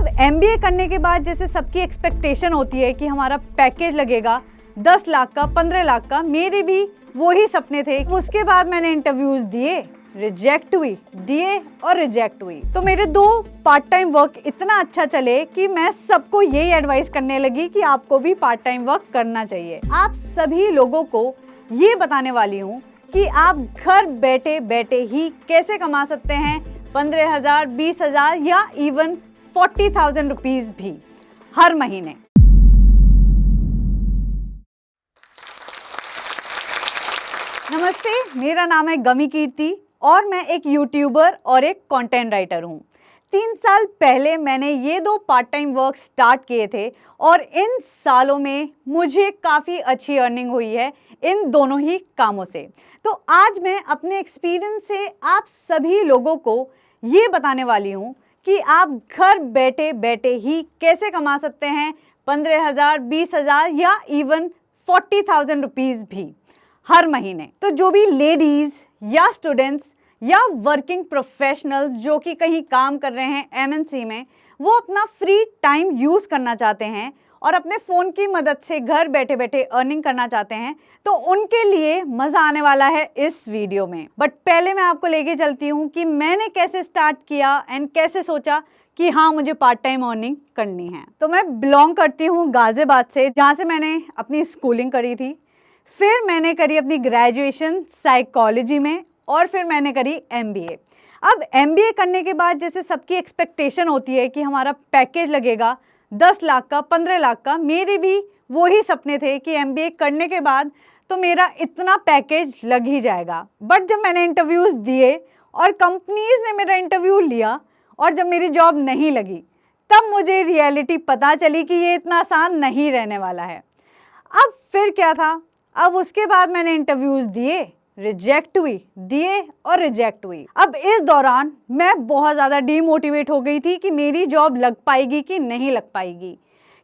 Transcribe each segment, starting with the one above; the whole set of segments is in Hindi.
अब एमबीए करने के बाद जैसे सबकी एक्सपेक्टेशन होती है कि हमारा पैकेज लगेगा 10 लाख का, 15 लाख का, मेरे भी वही सपने थे। उसके बाद मैंने इंटरव्यूज दिए, रिजेक्ट हुई, दिए और रिजेक्ट हुई। तो मेरे 2 पार्ट टाइम वर्क इतना अच्छा चले कि मैं सबको यही एडवाइस करने लगी कि आपको भी पार्ट टाइम वर्क करना चाहिए। आप सभी लोगों को ये बताने वाली हूँ कि आप घर बैठे बैठे ही कैसे कमा सकते हैं 15,000, 20,000 या इवन 40,000 रुपीज भी हर महीने। नमस्ते, मेरा नाम है गमी कीर्ति और मैं एक यूट्यूबर और एक कंटेंट राइटर हूँ। 3 साल पहले मैंने ये 2 पार्ट टाइम वर्क स्टार्ट किए थे और इन सालों में मुझे काफ़ी अच्छी अर्निंग हुई है इन दोनों ही कामों से। तो आज मैं अपने एक्सपीरियंस से आप सभी लोगों को ये बताने वाली हूँ कि आप घर बैठे बैठे ही कैसे कमा सकते हैं 15,000, 20,000 या इवन 40,000 रुपीज़ भी हर महीने। तो जो भी लेडीज़ या स्टूडेंट्स या वर्किंग प्रोफेशनल्स जो कि कहीं काम कर रहे हैं एमएनसी में, वो अपना फ्री टाइम यूज़ करना चाहते हैं और अपने फ़ोन की मदद से घर बैठे बैठे अर्निंग करना चाहते हैं, तो उनके लिए मज़ा आने वाला है इस वीडियो में। बट पहले मैं आपको लेके चलती हूँ कि मैंने कैसे स्टार्ट किया एंड कैसे सोचा कि हाँ मुझे पार्ट टाइम अर्निंग करनी है। तो मैं बिलोंग करती हूँ गाज़ियाबाद से, जहाँ से मैंने अपनी स्कूलिंग करी थी। फिर मैंने करी अपनी ग्रेजुएशन साइकोलॉजी में और फिर मैंने करी एमबीए। अब एमबीए करने के बाद जैसे सबकी एक्सपेक्टेशन होती है कि हमारा पैकेज लगेगा 10 लाख का, 15 लाख का, मेरे भी वही सपने थे कि एमबीए करने के बाद तो मेरा इतना पैकेज लग ही जाएगा। बट जब मैंने इंटरव्यूज़ दिए और कंपनीज़ ने मेरा इंटरव्यू लिया और जब मेरी जॉब नहीं लगी, तब मुझे रियलिटी पता चली कि ये इतना आसान नहीं रहने वाला है। अब फिर क्या था, अब उसके बाद मैंने इंटरव्यूज़ दिए, रिजेक्ट हुई, दिए और रिजेक्ट हुई। अब इस दौरान मैं बहुत ज़्यादा डीमोटिवेट हो गई थी कि मेरी जॉब लग पाएगी कि नहीं लग पाएगी,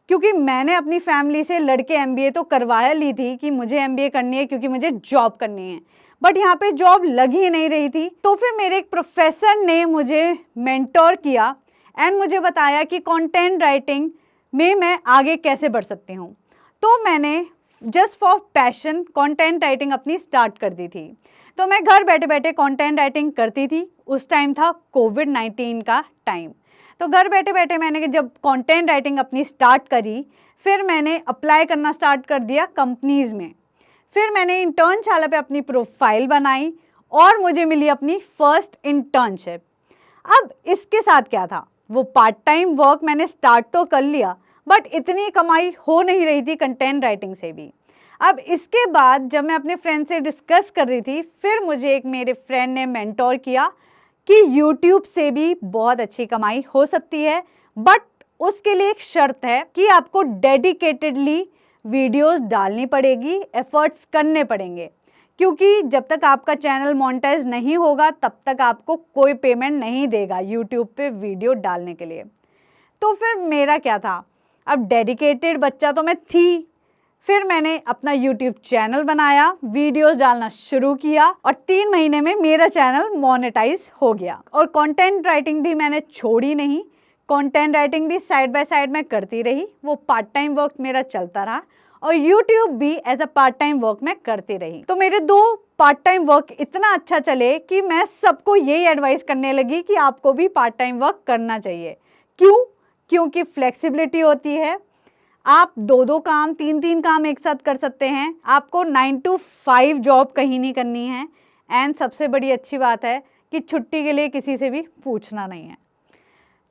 क्योंकि मैंने अपनी फैमिली से लड़के एमबीए तो करवाया ली थी कि मुझे एमबीए करनी है क्योंकि मुझे जॉब करनी है, बट यहाँ पे जॉब लग ही नहीं रही थी। तो फिर मेरे एक प्रोफेसर ने मुझे मेंटोर किया एंड मुझे बताया कि कंटेंट राइटिंग में मैं आगे कैसे बढ़ सकती हूँ। तो मैंने just for passion content writing अपनी स्टार्ट कर दी थी। तो मैं घर बैठे बैठे कंटेंट राइटिंग करती थी। उस टाइम था कोविड-19 का टाइम। तो घर बैठे बैठे मैंने जब कंटेंट राइटिंग अपनी स्टार्ट करी, फिर मैंने अप्लाई करना स्टार्ट कर दिया कंपनीज़ में। फिर मैंने इंटर्नशाला पे अपनी प्रोफाइल बनाई और मुझे मिली अपनी फर्स्ट इंटर्नशिप। अब इसके साथ क्या था, वो पार्ट टाइम वर्क मैंने स्टार्ट तो कर लिया, बट इतनी कमाई हो नहीं रही थी कंटेंट राइटिंग से भी। अब इसके बाद जब मैं अपने फ्रेंड से डिस्कस कर रही थी, फिर मुझे एक मेरे फ्रेंड ने मेंटोर किया कि यूट्यूब से भी बहुत अच्छी कमाई हो सकती है, बट उसके लिए एक शर्त है कि आपको डेडिकेटेडली वीडियोस डालनी पड़ेगी, एफर्ट्स करने पड़ेंगे, क्योंकि जब तक आपका चैनल मोनेटाइज नहीं होगा तब तक आपको कोई पेमेंट नहीं देगा यूट्यूब पे वीडियो डालने के लिए। तो फिर मेरा क्या था, अब डेडिकेटेड बच्चा तो मैं थी। फिर मैंने अपना यूट्यूब चैनल बनाया, वीडियोस डालना शुरू किया और 3 महीने में मेरा चैनल मोनेटाइज हो गया। और कंटेंट राइटिंग भी मैंने छोड़ी नहीं, कंटेंट राइटिंग भी साइड बाय साइड में करती रही। वो पार्ट टाइम वर्क मेरा चलता रहा और यूट्यूब भी as a part time work मैं करती रही। तो मेरे 2 पार्ट टाइम वर्क इतना अच्छा चले कि मैं सबको यही एडवाइस करने लगी कि आपको भी पार्ट टाइम वर्क करना चाहिए। क्यों? क्योंकि फ्लेक्सिबिलिटी होती है, आप 2-2 काम, 3-3 काम एक साथ कर सकते हैं। आपको 9 to 5 जॉब कहीं नहीं करनी है एंड सबसे बड़ी अच्छी बात है कि छुट्टी के लिए किसी से भी पूछना नहीं है।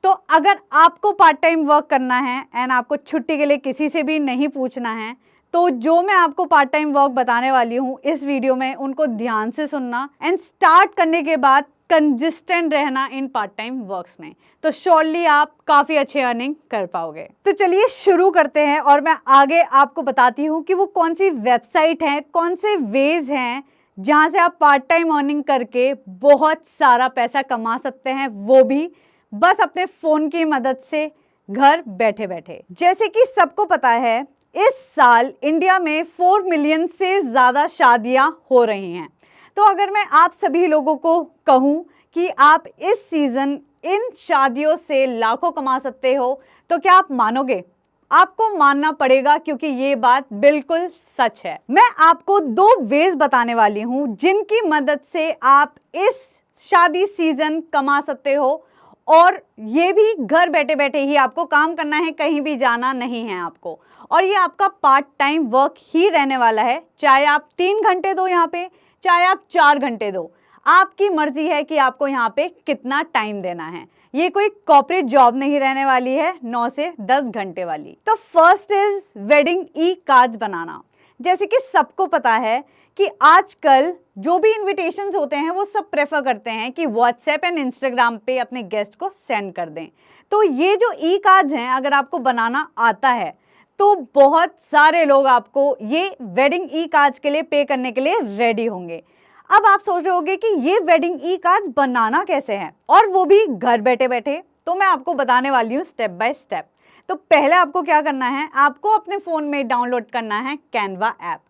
तो अगर आपको पार्ट टाइम वर्क करना है एंड आपको छुट्टी के लिए किसी से भी नहीं पूछना है, तो जो मैं आपको पार्ट टाइम वर्क बताने वाली हूँ इस वीडियो में, उनको ध्यान से सुनना एंड स्टार्ट करने के बाद कंसिस्टेंट रहना इन पार्ट टाइम वर्क्स में, तो श्योरली आप काफ़ी अच्छे अर्निंग कर पाओगे। तो चलिए शुरू करते हैं और मैं आगे आपको बताती हूँ कि वो कौन सी वेबसाइट है, कौन से वेज हैं जहाँ से आप पार्ट टाइम अर्निंग करके बहुत सारा पैसा कमा सकते हैं, वो भी बस अपने फ़ोन की मदद से घर बैठे बैठे। जैसे कि सबको पता है, इस साल इंडिया में 4 मिलियन से ज़्यादा शादियाँ हो रही हैं। तो अगर मैं आप सभी लोगों को कहूँ कि आप इस सीज़न इन शादियों से लाखों कमा सकते हो, तो क्या आप मानोगे? आपको मानना पड़ेगा, क्योंकि ये बात बिल्कुल सच है। मैं आपको 2 वेज बताने वाली हूं जिनकी मदद से आप इस शादी सीजन कमा सकते हो, और ये भी घर बैठे बैठे ही आपको काम करना है, कहीं भी जाना नहीं है आपको। और ये आपका पार्ट टाइम वर्क ही रहने वाला है, चाहे आप 3 घंटे दो यहाँ पे, चाहे आप 4 घंटे दो, आपकी मर्जी है कि आपको यहाँ पे कितना टाइम देना है। ये कोई कॉर्पोरेट जॉब नहीं रहने वाली है 9 से 10 घंटे वाली। तो first is wedding e cards बनाना। जैसे कि सबको पता है कि आजकल जो भी इनविटेशंस होते हैं वो सब प्रेफर करते हैं कि व्हाट्सएप एंड इंस्टाग्राम पे अपने गेस्ट को सेंड कर दें। तो ये जो ई कार्ड्स हैं, अगर आपको बनाना आता है तो बहुत सारे लोग आपको ये वेडिंग ई कार्ड्स के लिए पे करने के लिए रेडी होंगे। अब आप सोच रहे होंगे कि ये वेडिंग ई कार्ड्स बनाना कैसे है, और वो भी घर बैठे बैठे। तो मैं आपको बताने वाली हूँ स्टेप बाय स्टेप। तो पहले आपको क्या करना है, आपको अपने फ़ोन में डाउनलोड करना है कैनवा ऐप।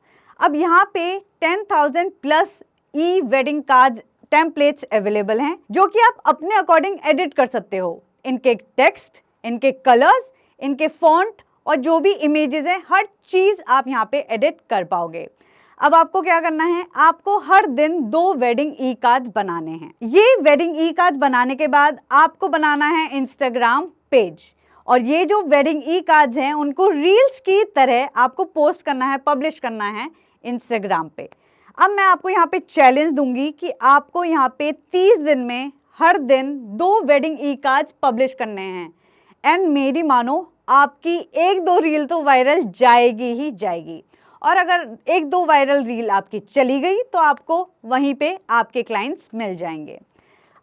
अब यहाँ पे 10,000 प्लस ई वेडिंग कार्ड टेम्पलेट्स अवेलेबल हैं, जो कि आप अपने अकॉर्डिंग एडिट कर सकते हो। इनके टेक्स्ट, इनके कलर्स, इनके फॉन्ट और जो भी इमेजेस हैं, हर चीज़ आप यहाँ पे एडिट कर पाओगे। अब आपको क्या करना है, आपको हर दिन 2 वेडिंग ई कार्ड बनाने हैं। ये वेडिंग ई कार्ड बनाने के बाद आपको बनाना है इंस्टाग्राम पेज, और ये जो वेडिंग ई कार्ड्स हैं उनको रील्स की तरह आपको पोस्ट करना है, पब्लिश करना है इंस्टाग्राम पे। अब मैं आपको यहाँ पे चैलेंज दूंगी कि आपको यहाँ पे 30 दिन में हर दिन 2 वेडिंग ई कार्ड्स पब्लिश करने हैं, एंड मेरी मानो आपकी 1-2 रील तो वायरल जाएगी ही जाएगी। और अगर 1-2 वायरल रील आपकी चली गई तो आपको वहीं पे आपके क्लाइंट्स मिल जाएंगे।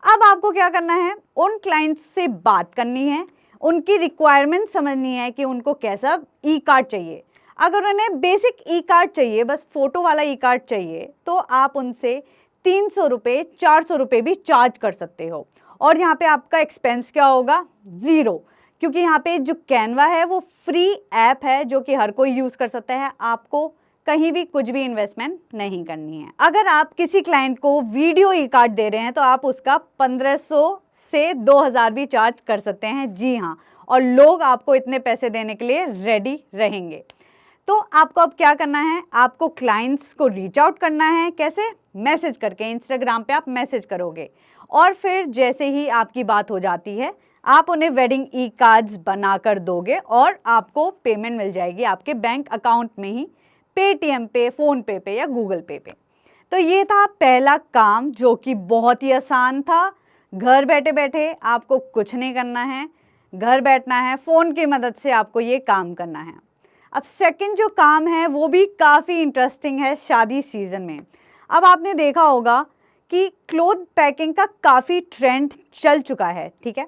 अब आपको क्या करना है, उन क्लाइंट्स से बात करनी है, उनकी रिक्वायरमेंट समझनी है कि उनको कैसा ई कार्ड चाहिए। अगर उन्हें बेसिक ई कार्ड चाहिए, बस फोटो वाला ई कार्ड चाहिए, तो आप उनसे 300 रुपये 400 रुपये भी चार्ज कर सकते हो। और यहाँ पे आपका एक्सपेंस क्या होगा, 0, क्योंकि यहाँ पे जो कैनवा है वो फ्री ऐप है जो कि हर कोई यूज़ कर सकता है। आपको कहीं भी कुछ भी इन्वेस्टमेंट नहीं करनी है। अगर आप किसी क्लाइंट को वीडियो ई कार्ड दे रहे हैं तो आप उसका 1500 से 2000 भी चार्ज कर सकते हैं। जी हाँ, और लोग आपको इतने पैसे देने के लिए रेडी रहेंगे। तो आपको अब क्या करना है, आपको क्लाइंट्स को रीच आउट करना है। कैसे? मैसेज करके। इंस्टाग्राम पे आप मैसेज करोगे, और फिर जैसे ही आपकी बात हो जाती है आप उन्हें वेडिंग ई कार्ड्स बना कर दोगे, और आपको पेमेंट मिल जाएगी आपके बैंक अकाउंट में ही, पेटीएम पे, फ़ोनपे पे या गूगल पे पे। तो ये था पहला काम, जो कि बहुत ही आसान था। घर बैठे बैठे आपको कुछ नहीं करना है, घर बैठना है, फ़ोन की मदद से आपको ये काम करना है। अब सेकंड जो काम है वो भी काफ़ी इंटरेस्टिंग है शादी सीज़न में। अब आपने देखा होगा कि क्लोथ पैकिंग का काफ़ी ट्रेंड चल चुका है, ठीक है।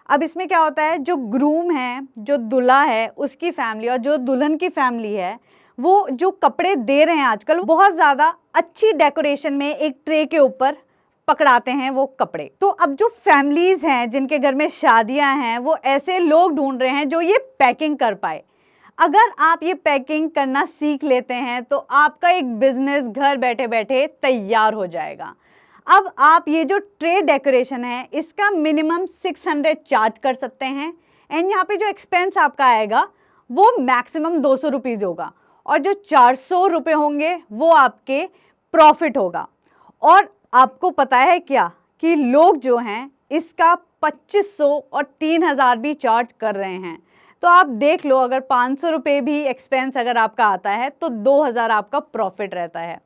अब इसमें क्या होता है, जो ग्रूम है, जो दूल्हा है, उसकी फैमिली और जो दुल्हन की फैमिली है, वो जो कपड़े दे रहे हैं आजकल बहुत ज़्यादा अच्छी डेकोरेशन में एक ट्रे के ऊपर पकड़ाते हैं वो कपड़े। तो अब जो फैमिलीज़ हैं जिनके घर में शादियां हैं, वो ऐसे लोग ढूंढ रहे हैं जो ये पैकिंग कर पाए। अगर आप ये पैकिंग करना सीख लेते हैं तो आपका एक बिजनेस घर बैठे बैठे तैयार हो जाएगा। अब आप ये जो ट्रे डेकोरेशन है इसका मिनिमम 600 चार्ज कर सकते हैं, एंड यहाँ पे जो एक्सपेंस आपका आएगा वो मैक्सिमम 200 रुपीज़ होगा, और जो 400 रुपये होंगे वो आपके प्रॉफिट होगा। और आपको पता है क्या कि लोग जो हैं इसका 2500 और 3000 भी चार्ज कर रहे हैं। तो आप देख लो, अगर 500 रुपये भी एक्सपेंस अगर आपका आता है तो 2000 आपका प्रॉफिट रहता है।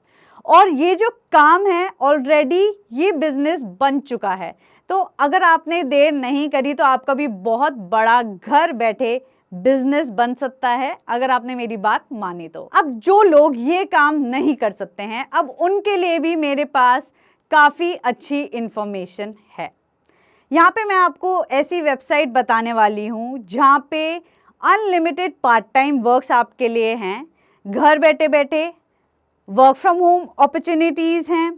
और ये जो काम है ऑलरेडी ये बिजनेस बन चुका है। तो अगर आपने देर नहीं करी तो आपका भी बहुत बड़ा घर बैठे बिजनेस बन सकता है, अगर आपने मेरी बात मानी तो। अब जो लोग ये काम नहीं कर सकते हैं, अब उनके लिए भी मेरे पास काफ़ी अच्छी इंफॉर्मेशन है। यहाँ पे मैं आपको ऐसी वेबसाइट बताने वाली हूँ जहाँ पे अनलिमिटेड पार्ट टाइम वर्क्स आपके लिए हैं। घर बैठे बैठे वर्क फ्रॉम होम अपॉर्चुनिटीज़ हैं,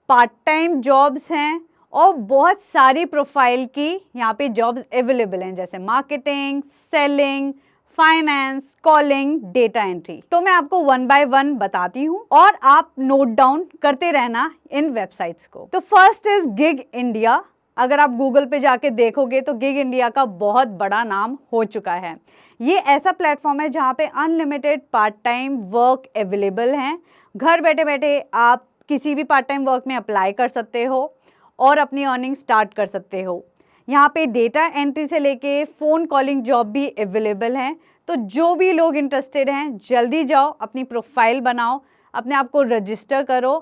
पार्ट टाइम जॉब्स हैं, और बहुत सारी प्रोफाइल की यहाँ पे जॉब्स अवेलेबल हैं, जैसे marketing, selling, finance, calling, data entry. तो मैं आपको 1 बाय 1 बताती हूँ और आप नोट डाउन करते रहना इन वेबसाइट्स को। तो फर्स्ट इज गिग इंडिया, अगर आप गूगल पे जाके देखोगे तो गिग इंडिया का बहुत बड़ा नाम हो चुका है। ये ऐसा प्लेटफॉर्म है जहाँ पे unlimited part time work available हैं। घर बैठे बैठे आप किसी भी पार्ट टाइम वर्क में अप्लाई कर सकते हो और अपनी अर्निंग स्टार्ट कर सकते हो। यहाँ पे डेटा एंट्री से लेके फ़ोन कॉलिंग जॉब भी अवेलेबल हैं। तो जो भी लोग इंटरेस्टेड हैं, जल्दी जाओ, अपनी प्रोफाइल बनाओ, अपने आप को रजिस्टर करो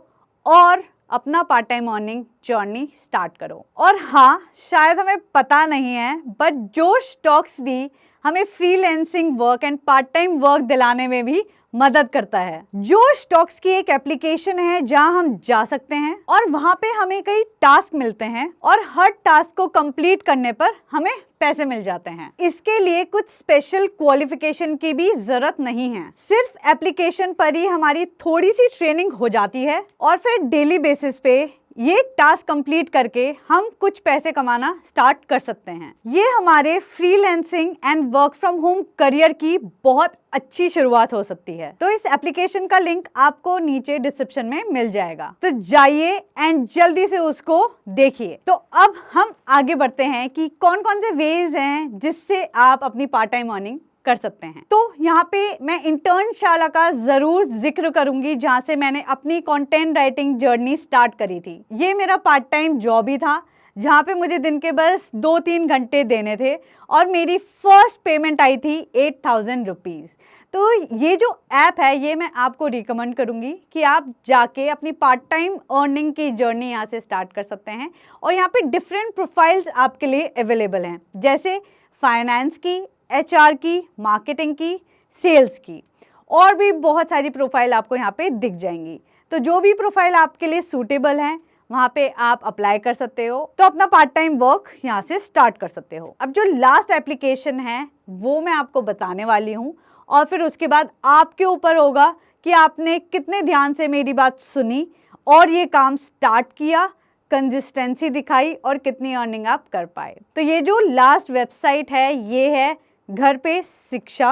और अपना part time earning journey start करो। और हाँ, शायद हमें पता नहीं है, बट जोश टॉक्स भी हमें freelancing work and part time work दिलाने में भी मदद करता है। जोश टॉक्स की एक एप्लीकेशन है जहां हम जा सकते हैं और वहां पे हमें कई टास्क मिलते हैं और हर टास्क को कंप्लीट करने पर हमें पैसे मिल जाते हैं। इसके लिए कुछ स्पेशल क्वालिफिकेशन की भी जरूरत नहीं है, सिर्फ एप्लीकेशन पर ही हमारी थोड़ी सी ट्रेनिंग हो जाती है और फिर डेली बेसिस पे ये टास्क कंप्लीट करके हम कुछ पैसे कमाना स्टार्ट कर सकते हैं। ये हमारे freelancing and work from home career की बहुत अच्छी शुरुआत हो सकती है। तो इस एप्लीकेशन का लिंक आपको नीचे डिस्क्रिप्शन में मिल जाएगा, तो जाइए एंड जल्दी से उसको देखिए। तो अब हम आगे बढ़ते हैं कि कौन कौन से वेज हैं जिससे आप अपनी पार्ट टाइम अर्निंग कर सकते हैं। तो यहाँ पे मैं इंटर्नशाला का जरूर जिक्र करूंगी, जहाँ से मैंने अपनी कंटेंट राइटिंग जर्नी स्टार्ट करी थी। ये मेरा पार्ट टाइम जॉब ही था, जहाँ पे मुझे दिन के बस 2-3 घंटे देने थे और मेरी फर्स्ट पेमेंट आई थी 8,000 रुपीज़। तो ये जो ऐप है ये मैं आपको रिकमेंड करूंगी कि आप जाके अपनी पार्ट टाइम अर्निंग की जर्नी यहाँ से स्टार्ट कर सकते हैं। और यहाँ पे डिफरेंट प्रोफाइल्स आपके लिए अवेलेबल हैं, जैसे फाइनेंस की, HR की, मार्केटिंग की, सेल्स की, और भी बहुत सारी प्रोफाइल आपको यहाँ पे दिख जाएंगी। तो जो भी प्रोफाइल आपके लिए सूटेबल है वहाँ पे आप अप्लाई कर सकते हो, तो अपना पार्ट टाइम वर्क यहाँ से स्टार्ट कर सकते हो। अब जो लास्ट एप्लीकेशन है वो मैं आपको बताने वाली हूँ और फिर उसके बाद आपके ऊपर होगा कि आपने कितने ध्यान से मेरी बात सुनी और ये काम स्टार्ट किया, कंसिस्टेंसी दिखाई और कितनी अर्निंग आप कर पाए। तो ये जो लास्ट वेबसाइट है ये है घर पे शिक्षा।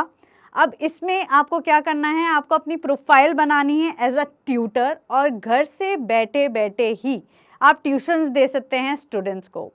अब इसमें आपको क्या करना है, आपको अपनी प्रोफाइल बनानी है एज अ ट्यूटर और घर से बैठे बैठे ही आप ट्यूशन्स दे सकते हैं स्टूडेंट्स को।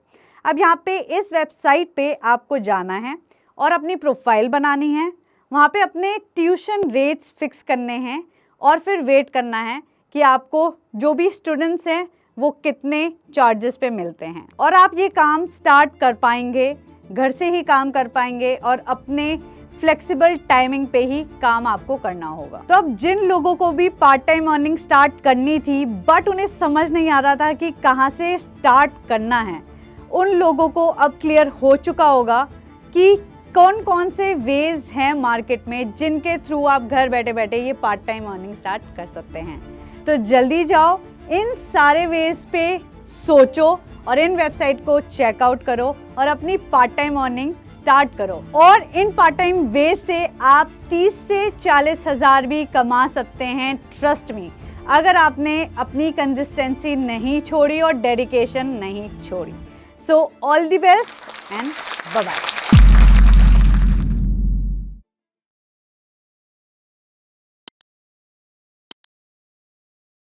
अब यहाँ पे इस वेबसाइट पे आपको जाना है और अपनी प्रोफाइल बनानी है, वहाँ पे अपने ट्यूशन रेट्स फिक्स करने हैं और फिर वेट करना है कि आपको जो भी स्टूडेंट्स हैं वो कितने चार्जेस पे मिलते हैं। और आप ये काम स्टार्ट कर पाएंगे, घर से ही काम कर पाएंगे और अपने फ्लेक्सिबल टाइमिंग पे ही काम आपको करना होगा। तो अब जिन लोगों को भी पार्ट टाइम अर्निंग स्टार्ट करनी थी बट उन्हें समझ नहीं आ रहा था कि कहाँ से स्टार्ट करना है, उन लोगों को अब क्लियर हो चुका होगा कि कौन कौन से वेज हैं मार्केट में जिनके थ्रू आप घर बैठे बैठे ये पार्ट टाइम अर्निंग स्टार्ट कर सकते हैं। तो जल्दी जाओ, इन सारे वेज पे सोचो और इन वेबसाइट को चेकआउट करो और अपनी पार्ट टाइम अर्निंग स्टार्ट करो। और इन पार्ट टाइम वेज से आप 30 से 40 हज़ार भी कमा सकते हैं, ट्रस्ट मी, अगर आपने अपनी कंसिस्टेंसी नहीं छोड़ी और डेडिकेशन नहीं छोड़ी। So all the best and bye bye.